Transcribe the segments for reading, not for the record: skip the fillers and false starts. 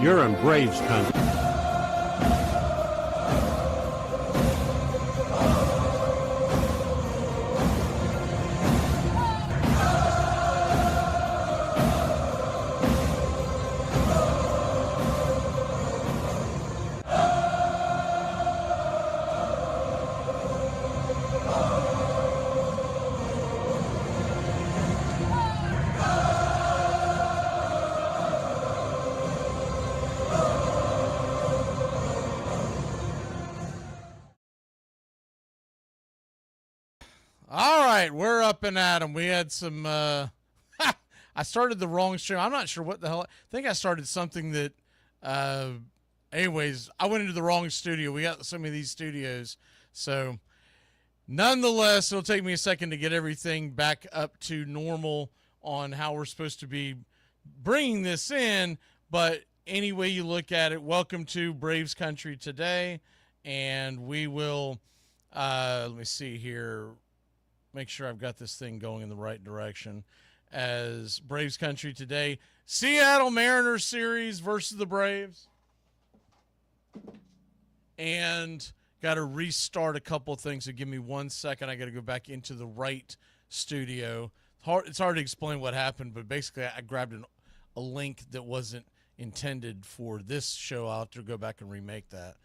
You're in Braves country. We're up and at 'em. We had some I started the wrong stream. I'm not sure what the hell. I think I started something that anyways, I went into the wrong studio. We got so many of these studios. So nonetheless, it'll take me a second to get everything back up to normal on how we're supposed to be bringing this in, but any way you look at it, welcome to Braves Country today, and we will let me see here, make sure I've got this thing going in the right direction. As Braves Country today, Seattle Mariners series versus the Braves. And got to restart a couple of things, so give me 1 second. I got to go back into the right studio. It's hard to explain what happened, but basically I grabbed a link that wasn't intended for this show. I'll have to go back and remake that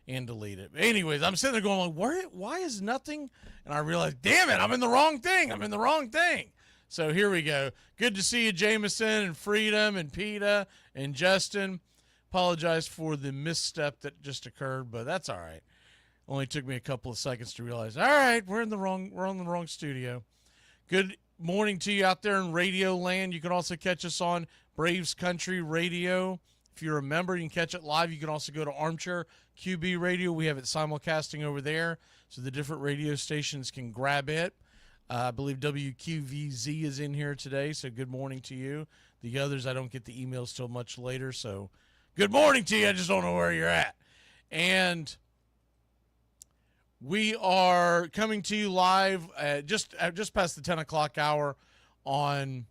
and delete it. But anyways, I'm sitting there going, like, why is nothing? And I realized, damn it, I'm in the wrong thing. So here we go. Good to see you, Jameson and Freedom and PETA and Justin. Apologize for the misstep that just occurred, but that's all right. Only took me a couple of seconds to realize, all right, we're on the wrong studio. Good morning to you out there in Radio Land. You can also catch us on Braves Country Radio. If you're a member, you can catch it live. You can also go to Armchair QB Radio. We have it simulcasting over there, so the different radio stations can grab it. I believe WQVZ is in here today, so good morning to you. The others, I don't get the emails till much later, so good morning to you. I just don't know where you're at. And we are coming to you live just past the 10 o'clock hour on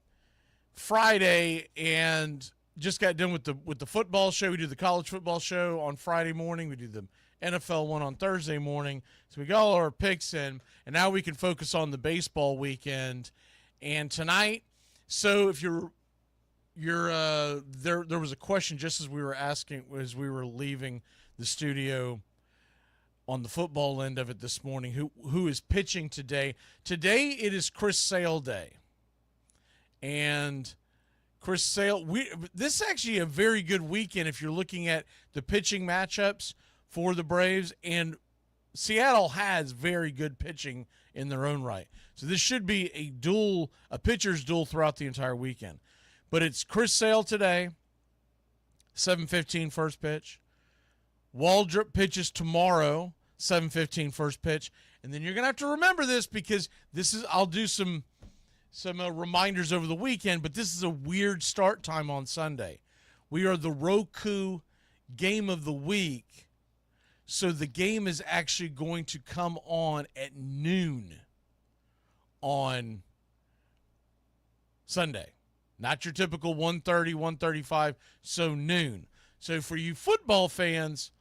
Friday, and just got done with the football show. We do the college football show on Friday morning. We do the NFL one on Thursday morning. So we got all our picks in, and now we can focus on the baseball weekend. And tonight, so if you're there was a question just as we were leaving the studio on the football end of it this morning. Who is pitching today? Today it is Chris Sale Day, and Chris Sale. This is actually a very good weekend if you're looking at the pitching matchups for the Braves, and Seattle has very good pitching in their own right. So this should be a pitcher's duel throughout the entire weekend. But it's Chris Sale today, 7:15 first pitch. Waldrop pitches tomorrow, 7:15 first pitch. And then you're going to have to remember this, because I'll do some reminders over the weekend, but this is a weird start time on Sunday. We are the Roku game of the week, so the game is actually going to come on at noon on Sunday. Not your typical 1:30, 1:35, so noon. So for you football fans,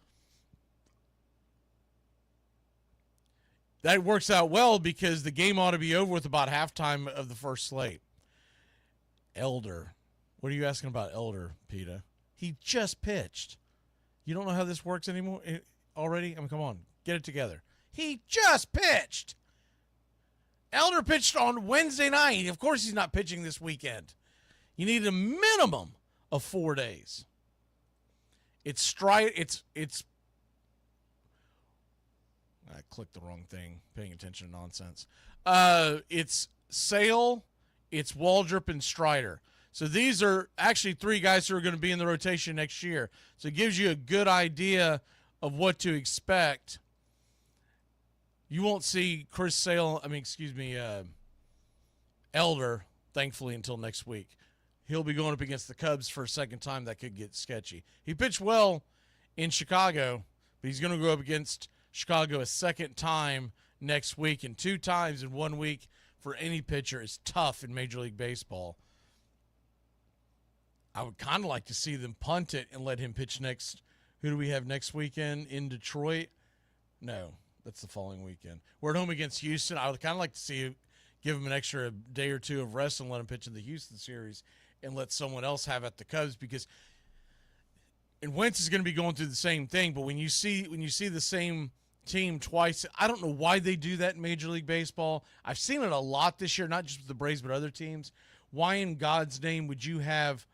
that works out well, because the game ought to be over with about halftime of the first slate. Elder. What are you asking about Elder, PETA? He just pitched. You don't know how this works anymore already? I mean, come on. Get it together. He just pitched. Elder pitched on Wednesday night. Of course he's not pitching this weekend. You need a minimum of 4 days. It's I clicked the wrong thing, paying attention to nonsense. It's Sale, it's Waldrop, and Strider. So these are actually three guys who are going to be in the rotation next year. So it gives you a good idea of what to expect. You won't see Elder, thankfully, until next week. He'll be going up against the Cubs for a second time. That could get sketchy. He pitched well in Chicago, but he's going to go up against Chicago a second time next week, and 2 times in 1 week for any pitcher is tough in Major League Baseball. I would kind of like to see them punt it and let him pitch next. Who do we have next weekend in Detroit? No, that's the following weekend. We're at home against Houston. I would kind of like to see give him an extra day or two of rest and let him pitch in the Houston series and let someone else have at the Cubs, because Wentz is going to be going through the same thing. But when you see the same team twice, I don't know why they do that in Major League Baseball. I've seen it a lot this year, not just with the Braves but other teams. Why in God's name would you have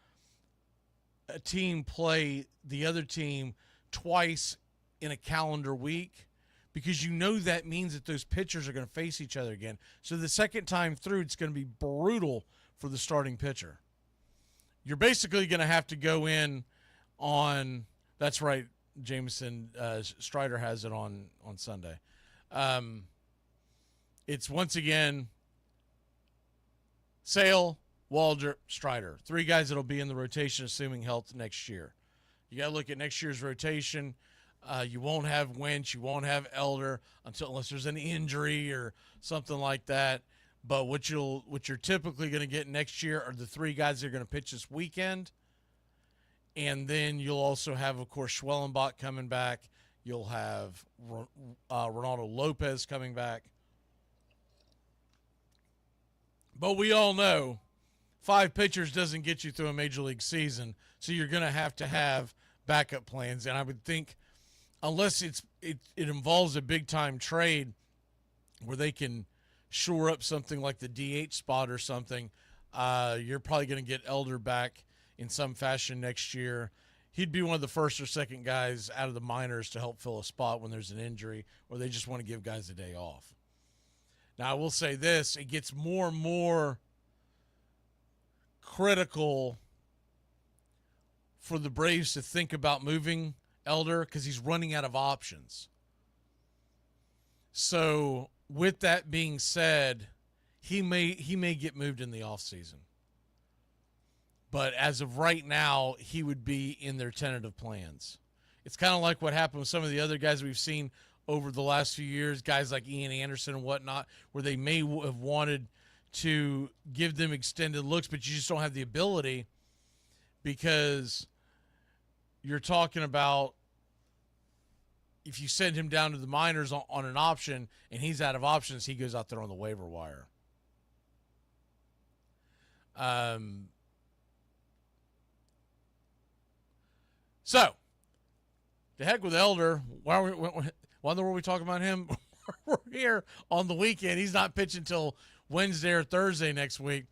a team play the other team twice in a calendar week? Because you know that means that those pitchers are going to face each other again. So the second time through, it's going to be brutal for the starting pitcher. You're basically going to have to go in on – that's right, Jameson Strider has it on Sunday. It's once again Sale, Waldrop, Strider. 3 guys that will be in the rotation assuming health next year. You got to look at next year's rotation. You won't have Wentz, you won't have Elder unless there's an injury or something like that. But what you're typically going to get next year are the 3 guys that are going to pitch this weekend. And then you'll also have, of course, Schwellenbach coming back. You'll have Ronaldo Lopez coming back. But we all know 5 pitchers doesn't get you through a major league season, so you're going to have backup plans. And I would think, unless it involves a big-time trade where they can shore up something like the DH spot or something, you're probably going to get Elder back in some fashion next year. He'd be one of the first or second guys out of the minors to help fill a spot when there's an injury or they just want to give guys a day off. Now, I will say this, it gets more and more critical for the Braves to think about moving Elder because he's running out of options. So with that being said, he may get moved in the offseason. But as of right now, he would be in their tentative plans. It's kind of like what happened with some of the other guys we've seen over the last few years, guys like Ian Anderson and whatnot, where they may have wanted to give them extended looks, but you just don't have the ability because you're talking about if you send him down to the minors on an option and he's out of options, he goes out there on the waiver wire. So, the heck with Elder. Why in the world are we talking about him? We're here on the weekend. He's not pitching until Wednesday or Thursday next week.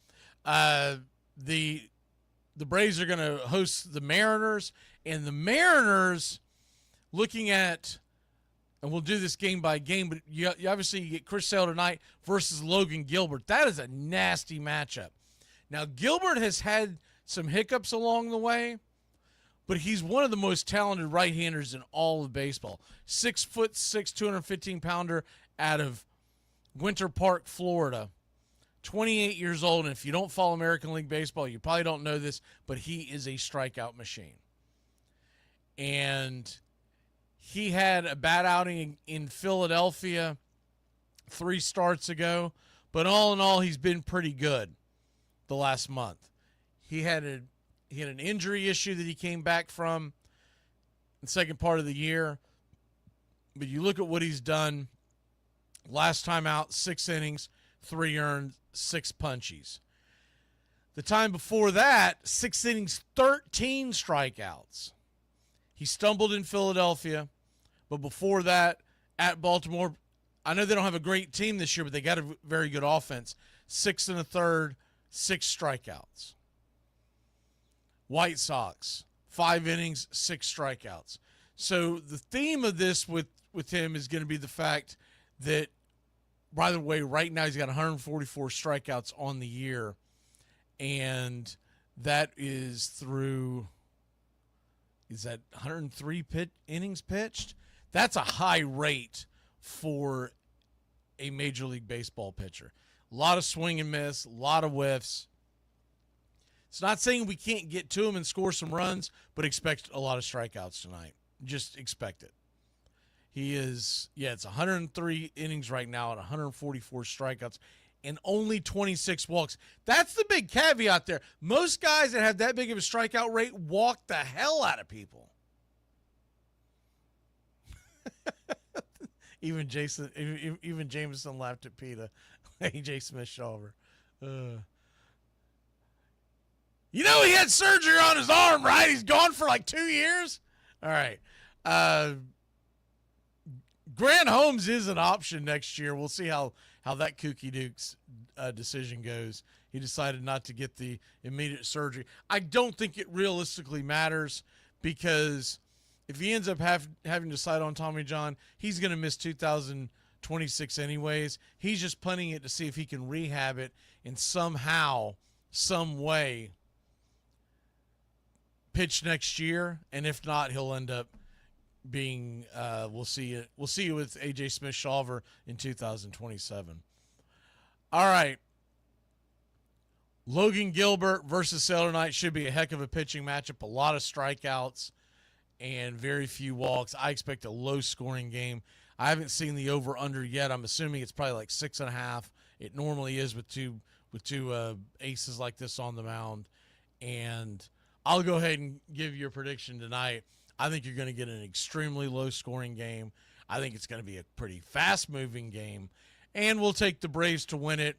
The Braves are going to host the Mariners, and the Mariners looking at, and we'll do this game by game, but you obviously you get Chris Sale tonight versus Logan Gilbert. That is a nasty matchup. Now, Gilbert has had some hiccups along the way, but he's one of the most talented right-handers in all of baseball. 6'6", 215-pounder out of Winter Park, Florida. 28 years old, and if you don't follow American League Baseball, you probably don't know this, but he is a strikeout machine. And he had a bad outing in Philadelphia 3 starts ago, but all in all, he's been pretty good the last month. He had an injury issue that he came back from in the second part of the year. But you look at what he's done last time out, 6 innings, 3 earned, 6 punchies. The time before that, 6 innings, 13 strikeouts. He stumbled in Philadelphia, but before that, at Baltimore, I know they don't have a great team this year, but they got a very good offense. 6 1/3, 6 strikeouts. White Sox, 5 innings, 6 strikeouts. So the theme of this with him is going to be the fact that, by the way, right now he's got 144 strikeouts on the year, and that is through, is that 103 innings pitched? That's a high rate for a Major League Baseball pitcher. A lot of swing and miss, a lot of whiffs. It's not saying we can't get to him and score some runs, but expect a lot of strikeouts tonight. Just expect it. He is, it's 103 innings right now and 144 strikeouts. and only 26 walks. That's the big caveat there. Most guys that have that big of a strikeout rate walk the hell out of people. Even Jameson laughed at PETA. AJ Smith-Shawver. You know he had surgery on his arm, right? He's gone for like 2 years? All right. Grant Holmes is an option next year. We'll see how that Kooky Duke's decision goes. He decided not to get the immediate surgery. I don't think it realistically matters because if he ends up having to decide on Tommy John, he's going to miss 2026 anyways. He's just punting it to see if he can rehab it and somehow, some way, pitch next year. And if not, he'll end up being we'll see you with AJ Smith-Shawver in 2027. All right. Logan Gilbert versus Sailor Knight should be a heck of a pitching matchup. A lot of strikeouts and very few walks. I expect a low-scoring game. I haven't seen the over/under yet. I'm assuming it's probably like 6.5. It normally is with two aces like this on the mound. And I'll go ahead and give you a prediction tonight. I think you're going to get an extremely low-scoring game. I think it's going to be a pretty fast-moving game, and we'll take the Braves to win it.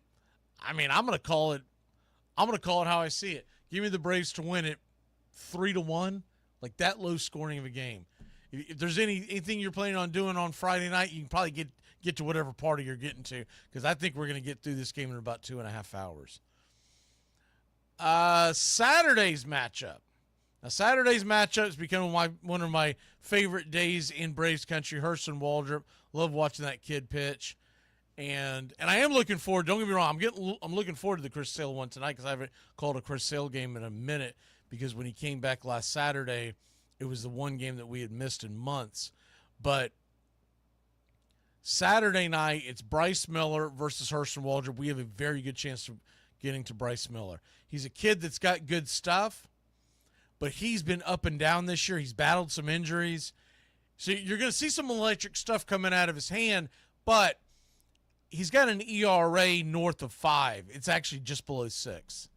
I mean, I'm going to call it how I see it. Give me the Braves to win it 3-1, like that low-scoring of a game. If there's anything you're planning on doing on Friday night, you can probably get to whatever party you're getting to, because I think we're going to get through this game in about 2.5 hours. Saturday's matchup. Now, Saturday's matchup is becoming one of my favorite days in Braves country. Hurston Waldrop, love watching that kid pitch, and I am looking forward. Don't get me wrong, I'm looking forward to the Chris Sale one tonight because I haven't called a Chris Sale game in a minute because when he came back last Saturday, it was the one game that we had missed in months. But Saturday night, it's Bryce Miller versus Hurston Waldrop. We have a very good chance of getting to Bryce Miller. He's a kid that's got good stuff, but he's been up and down this year. He's battled some injuries. So you're going to see some electric stuff coming out of his hand, but he's got an ERA north of 5. It's actually just below 6.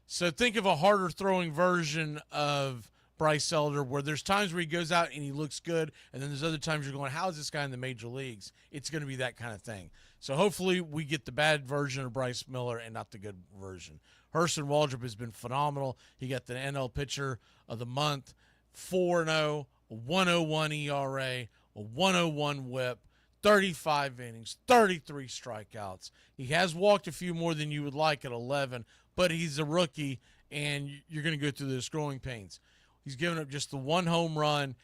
So think of a harder throwing version of Bryce Elder where there's times where he goes out and he looks good, and then there's other times you're going, how is this guy in the major leagues? It's going to be that kind of thing. So hopefully we get the bad version of Bryce Miller and not the good version. Hurston Waldrop has been phenomenal. He got the NL Pitcher of the Month, 4-0, a 101 ERA, a 101 whip, 35 innings, 33 strikeouts. He has walked a few more than you would like at 11, but he's a rookie, and you're going to go through those growing pains. He's given up just the one home run.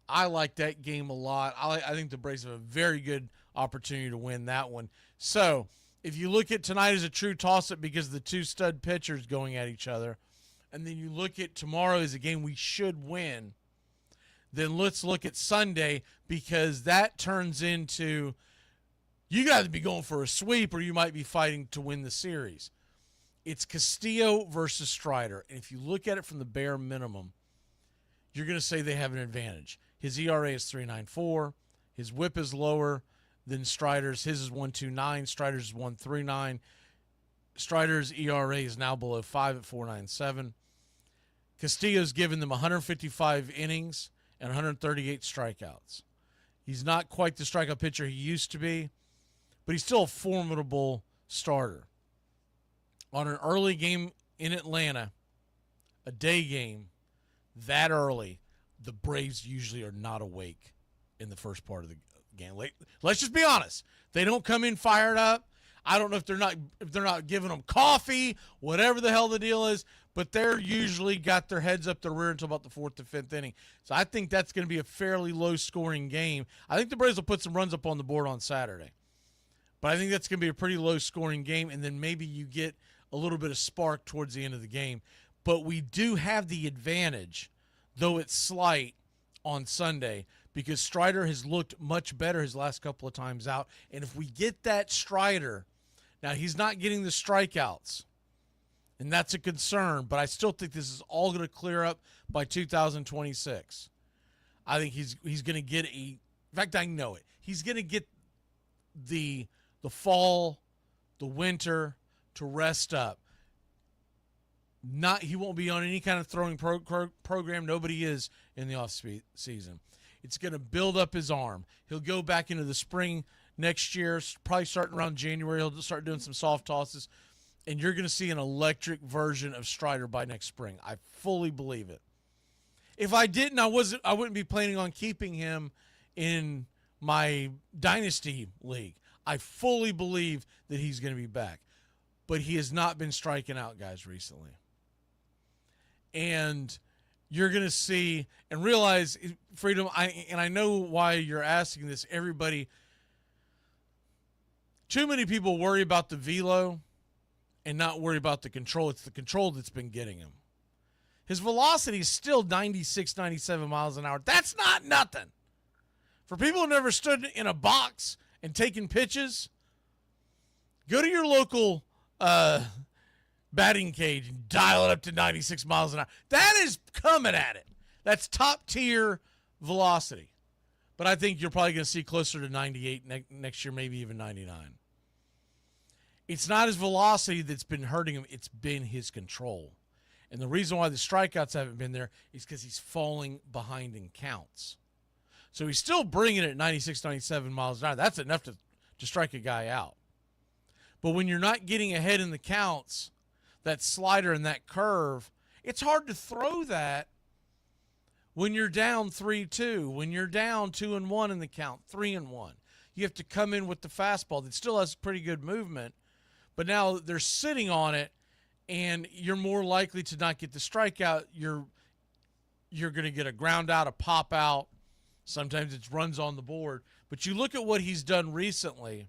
I like that game a lot. I think the Braves have a very good opportunity to win that one. So if you look at tonight as a true toss-up because of the two stud pitchers going at each other, and then you look at tomorrow as a game we should win, then let's look at Sunday because that turns into you got to be going for a sweep or you might be fighting to win the series. It's Castillo versus Strider. And if you look at it from the bare minimum, you're going to say they have an advantage. His ERA is 3.94. His whip is lower than Strider's. His is 1.29. Strider's is 1.39. Strider's ERA is now below 5 at 4.97. Castillo's given them 155 innings and 138 strikeouts. He's not quite the strikeout pitcher he used to be, but he's still a formidable starter. On an early game in Atlanta, a day game, that early, the Braves usually are not awake in the first part of the game. Let's just be honest. They don't come in fired up. I don't know if they're not giving them coffee, whatever the hell the deal is, but they're usually got their heads up their rear until about the 4th to 5th inning. So I think that's going to be a fairly low-scoring game. I think the Braves will put some runs up on the board on Saturday. But I think that's going to be a pretty low-scoring game, and then maybe you get a little bit of spark towards the end of the game. But we do have the advantage, though it's slight, on Sunday because Strider has looked much better his last couple of times out. And if we get that Strider, now he's not getting the strikeouts, and that's a concern, but I still think this is all going to clear up by 2026. I think he's going to get in fact, I know it. He's going to get the fall the winter to rest up. He won't be on any kind of throwing program. Nobody is in the off season. It's going to build up his arm. He'll go back into the spring next year, probably starting around January. He'll start doing some soft tosses, and you're going to see an electric version of Strider by next spring. I fully believe it. If I didn't, I wouldn't be planning on keeping him in my dynasty league. I fully believe that he's going to be back, but he has not been striking out guys recently. And you're going to see and realize, Freedom, I know why you're asking this. Everybody, too many people worry about the velo and not worry about the control. It's the control that's been getting him. His velocity is still 96, 97 miles an hour. That's not nothing. For people who never stood in a box and taken pitches, go to your local batting cage and dial it up to 96 miles an hour. That is coming at it. That's top tier velocity. But I think you're probably going to see closer to 98 next year, maybe even 99. It's not his velocity that's been hurting him. It's been his control. And the reason why the strikeouts haven't been there is because he's falling behind in counts. So he's still bringing it at 96, 97 miles an hour. That's enough to strike a guy out. But when you're not getting ahead in the counts, that slider and that curve, it's hard to throw that when you're down 3-2, when you're down 2-1 in the count, 3-1. You have to come in with the fastball that still has pretty good movement, but now they're sitting on it, and you're more likely to not get the strikeout. You're going to get a ground out, a pop out. Sometimes it's runs on the board. But you look at what he's done recently.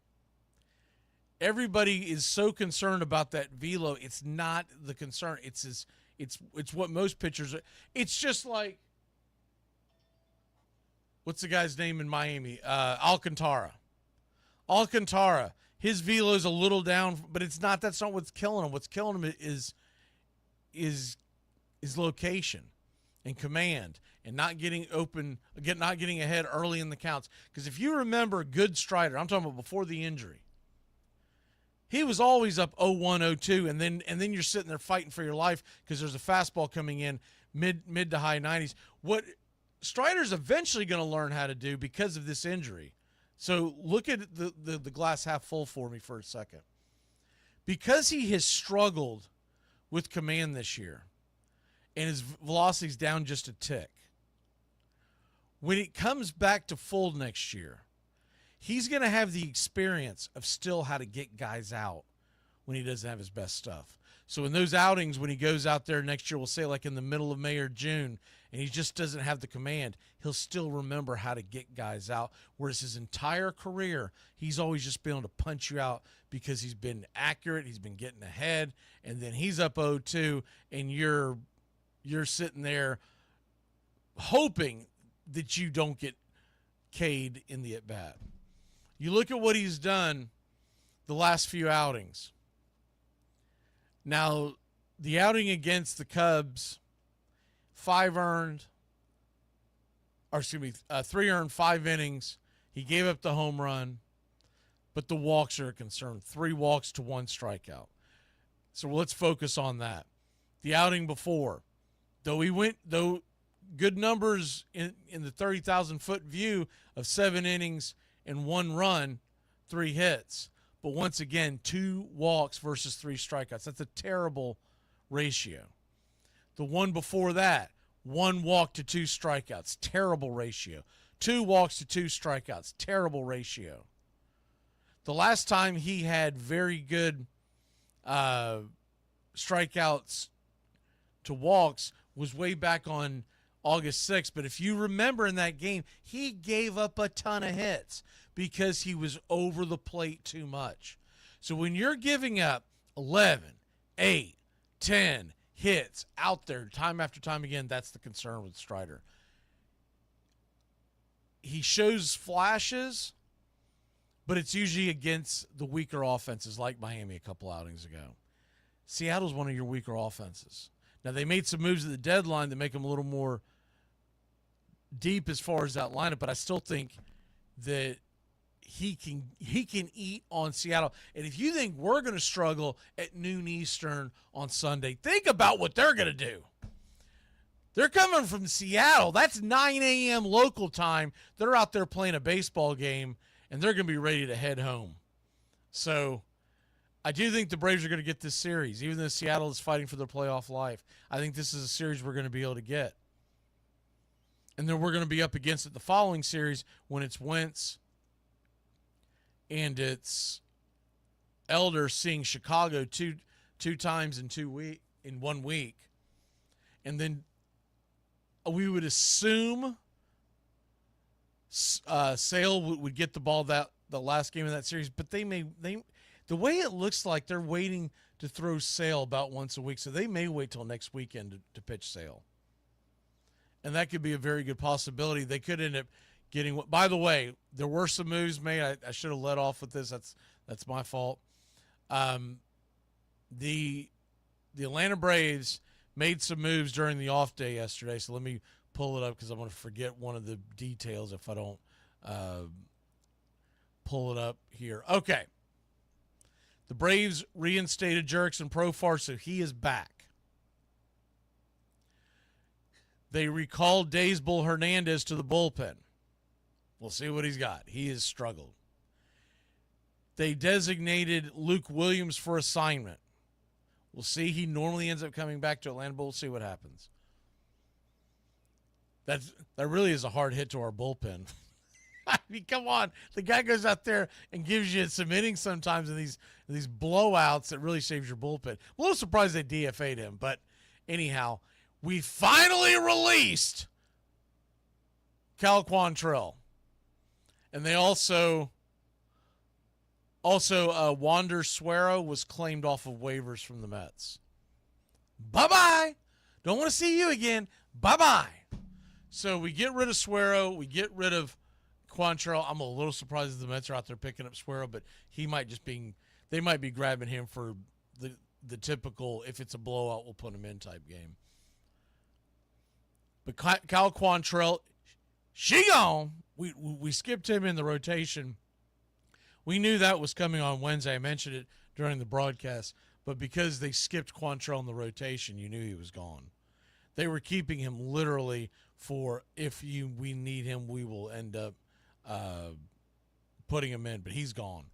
Everybody is so concerned about that velo. It's not the concern. It's what most pitchers are. It's just like, what's the guy's name in Miami? Alcantara. His velo is a little down, but it's not. That's not what's killing him. What's killing him is location and command and not getting open, not getting ahead early in the counts. Because if you remember good Strider, I'm talking about before the injury, he was always up 0-1, 0-2, and then you're sitting there fighting for your life because there's a fastball coming in mid to high 90s. What Strider's eventually going to learn how to do because of this injury. So look at the glass half full for me for a second. Because he has struggled with command this year and his velocity's down just a tick, when it comes back to full next year, he's going to have the experience of still how to get guys out when he doesn't have his best stuff. So in those outings, when he goes out there next year, we'll say like in the middle of May or June, and he just doesn't have the command, he'll still remember how to get guys out. Whereas his entire career, he's always just been able to punch you out because he's been accurate, he's been getting ahead, and then he's up 0-2, and you're sitting there hoping that you don't get K'd in the at-bat. You look at what he's done the last few outings. Now, the outing against the Cubs, 3 earned, 5 innings. He gave up the home run, but the walks are a concern. 3 walks to 1 strikeout. So let's focus on that. The outing before, though good numbers in the 30,000-foot view of 7 innings and 1 run, 3 hits. But once again, 2 walks versus 3 strikeouts. That's a terrible ratio. The one before that, 1 walk to 2 strikeouts. Terrible ratio. 2 walks to 2 strikeouts. Terrible ratio. The last time he had very good strikeouts to walks was way back on August 6th. But if you remember in that game, he gave up a ton of hits because he was over the plate too much. So when you're giving up 11, 8, 10 hits out there time after time again, that's the concern with Strider. He shows flashes, but it's usually against the weaker offenses like Miami a couple outings ago. Seattle's one of your weaker offenses. Now, they made some moves at the deadline that make them a little more deep as far as that lineup, but I still think that he can eat on Seattle. And if you think we're going to struggle at noon Eastern on Sunday, think about what they're going to do. They're coming from Seattle. That's 9 a.m. local time. They're out there playing a baseball game, and they're going to be ready to head home. So I do think the Braves are going to get this series, even though Seattle is fighting for their playoff life. I think this is a series we're going to be able to get. And then we're going to be up against it the following series when it's Wentz and it's Elder seeing Chicago two times in 1 week. And then we would assume Sale would get the ball the last game of that series, but the way it looks like they're waiting to throw Sale about once a week, so they may wait till next weekend to pitch Sale. And that could be a very good possibility. They could end up getting. By the way, there were some moves made. I should have let off with this. That's my fault. The Atlanta Braves made some moves during the off day yesterday. So let me pull it up because I'm going to forget one of the details if I don't pull it up here. Okay. The Braves reinstated Jurickson Profar, so he is back. They recalled Daysbull Hernandez to the bullpen. We'll see what he's got. He has struggled. They designated Luke Williams for assignment. We'll see. He normally ends up coming back to Atlanta, but we'll see what happens. That really is a hard hit to our bullpen. I mean, come on. The guy goes out there and gives you some innings sometimes in these blowouts that really saves your bullpen. I'm a little surprised they DFA'd him, but anyhow, we finally released Cal Quantrill. And they also Wander Suero was claimed off of waivers from the Mets. Bye-bye. Don't want to see you again. Bye-bye. So we get rid of Suero. We get rid of Quantrill. I'm a little surprised that the Mets are out there picking up Suero, but they might be grabbing him for the typical, if it's a blowout, we'll put him in type game. But Cal Quantrill, she gone. We skipped him in the rotation. We knew that was coming on Wednesday. I mentioned it during the broadcast. But because they skipped Quantrill in the rotation, you knew he was gone. They were keeping him literally for we need him, we will end up putting him in. But he's gone.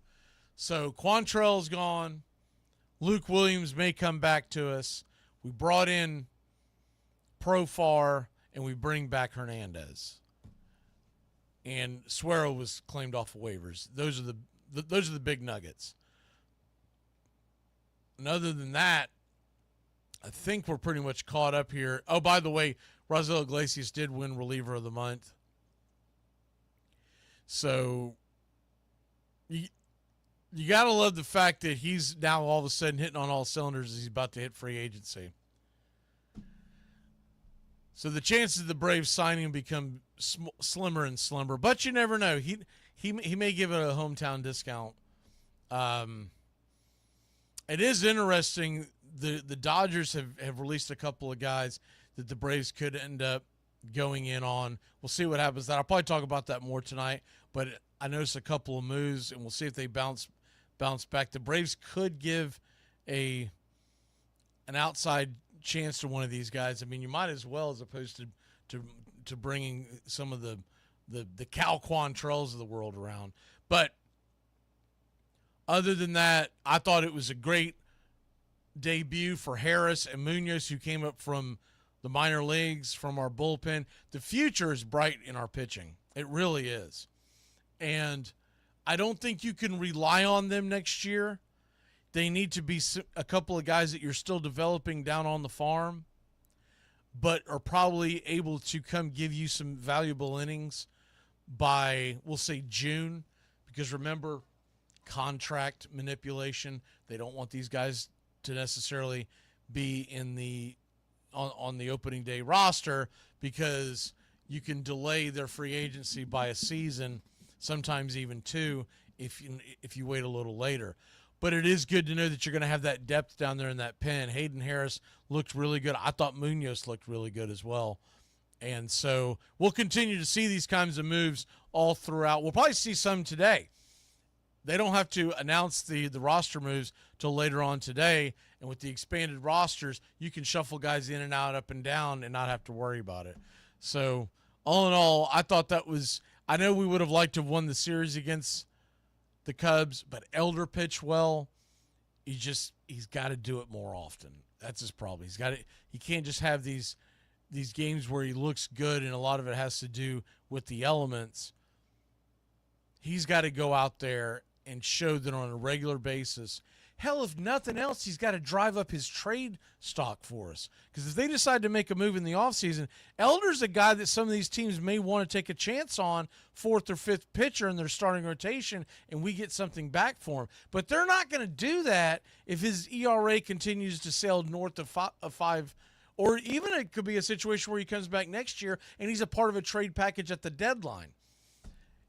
So Quantrill's gone. Luke Williams may come back to us. We brought in Profar, and we bring back Hernandez. And Suero was claimed off of waivers. Those are the big nuggets. And other than that, I think we're pretty much caught up here. Oh, by the way, Raisel Iglesias did win Reliever of the Month. So you got to love the fact that he's now all of a sudden hitting on all cylinders as he's about to hit free agency. So the chances of the Braves signing him become slimmer and slimmer, but you never know. He may give it a hometown discount. It is interesting. The Dodgers have released a couple of guys that the Braves could end up going in on. We'll see what happens. I'll probably talk about that more tonight, but I noticed a couple of moves, and we'll see if they bounce back. The Braves could give an outside chance to one of these guys. I mean, you might as well, as opposed to bringing some of the Cal Quantrills of the world around. But other than that, I thought it was a great debut for Harris and Munoz, who came up from the minor leagues, from our bullpen. The future is bright in our pitching. It really is. And I don't think you can rely on them next year. They need to be a couple of guys that you're still developing down on the farm, but are probably able to come give you some valuable innings by, we'll say, June. Because remember, contract manipulation. They don't want these guys to necessarily be on the opening day roster, because you can delay their free agency by a season, sometimes even two, if you wait a little later. But it is good to know that you're going to have that depth down there in that pen. Hayden Harris looked really good. I thought Munoz looked really good as well. And so we'll continue to see these kinds of moves all throughout. We'll probably see some today. they don't have to announce the roster moves till later on today. And with the expanded rosters, you can shuffle guys in and out, up and down, and not have to worry about it. So all in all, I thought that was – I know we would have liked to have won the series against the Cubs, but Elder pitched well. He's got to do it more often. That's his problem. He can't just have these games where he looks good, and a lot of it has to do with the elements. He's got to go out there and show that on a regular basis. Hell, if nothing else, he's got to drive up his trade stock for us. Because if they decide to make a move in the offseason, Elder's a guy that some of these teams may want to take a chance on, fourth or fifth pitcher in their starting rotation, and we get something back for him. But they're not going to do that if his ERA continues to sail north of 5. Or even it could be a situation where he comes back next year and he's a part of a trade package at the deadline.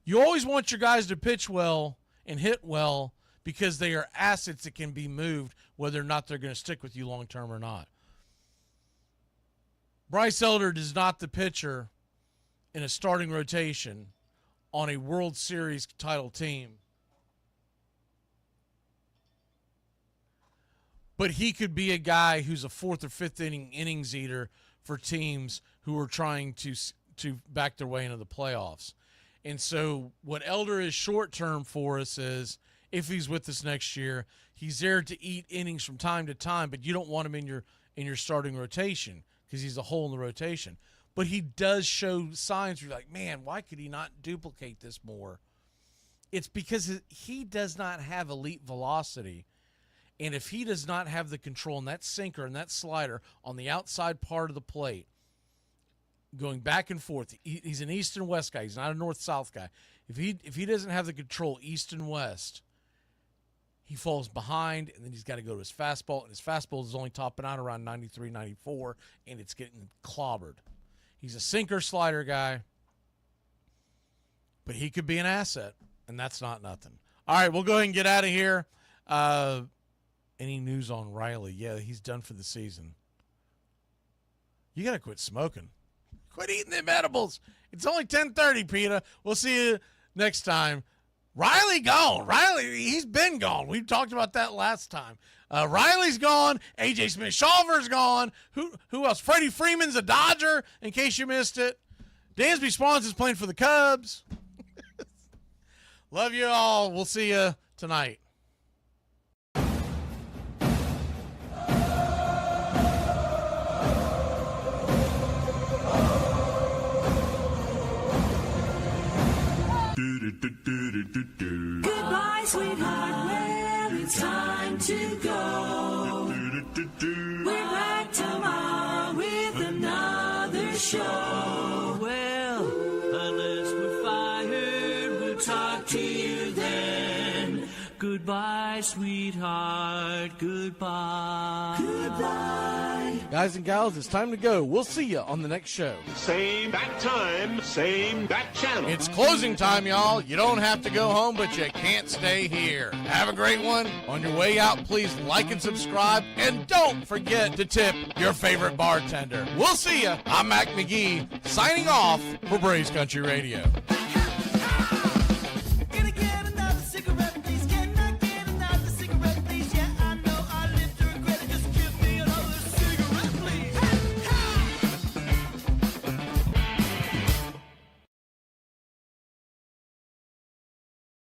You always want your guys to pitch well and hit well because they are assets that can be moved, whether or not they're going to stick with you long term or not. Bryce Elder is not the pitcher in a starting rotation on a World Series title team. But he could be a guy who's a fourth or fifth innings eater for teams who are trying to back their way into the playoffs. And so what Elder is short-term for us is, if he's with us next year, he's there to eat innings from time to time, but you don't want him in your starting rotation because he's a hole in the rotation. But he does show signs where you're like, man, why could he not duplicate this more? It's because he does not have elite velocity. And if he does not have the control in that sinker and that slider on the outside part of the plate, going back and forth, he's an east and west guy. He's not a north-south guy. If he doesn't have the control east and west, he falls behind, and then he's got to go to his fastball, and his fastball is only topping out around 93, 94, and it's getting clobbered. He's a sinker-slider guy, but he could be an asset, and that's not nothing. All right, we'll go ahead and get out of here. Any news on Riley? Yeah, he's done for the season. You got to quit smoking. Quit eating them edibles. It's only 10:30, Peter. We'll see you next time. Riley gone. Riley, he's been gone. We talked about that last time. Riley's gone. A.J. Smith-Shawver's gone. Who else? Freddie Freeman's a Dodger, in case you missed it. Dansby Swans is playing for the Cubs. Love you all. We'll see you tonight. Goodbye, sweetheart. Well, it's time to go. We're back tomorrow with another show. Well, unless we're fired, we'll talk to you then. Goodbye, sweetheart. Goodbye. Goodbye. Guys and gals, it's time to go. We'll see you on the next show. Same bat time, same bat channel. It's closing time, y'all. You don't have to go home, but you can't stay here. Have a great one. On your way out, please like and subscribe. And don't forget to tip your favorite bartender. We'll see you. I'm Mac McGee, signing off for Braves Country Radio.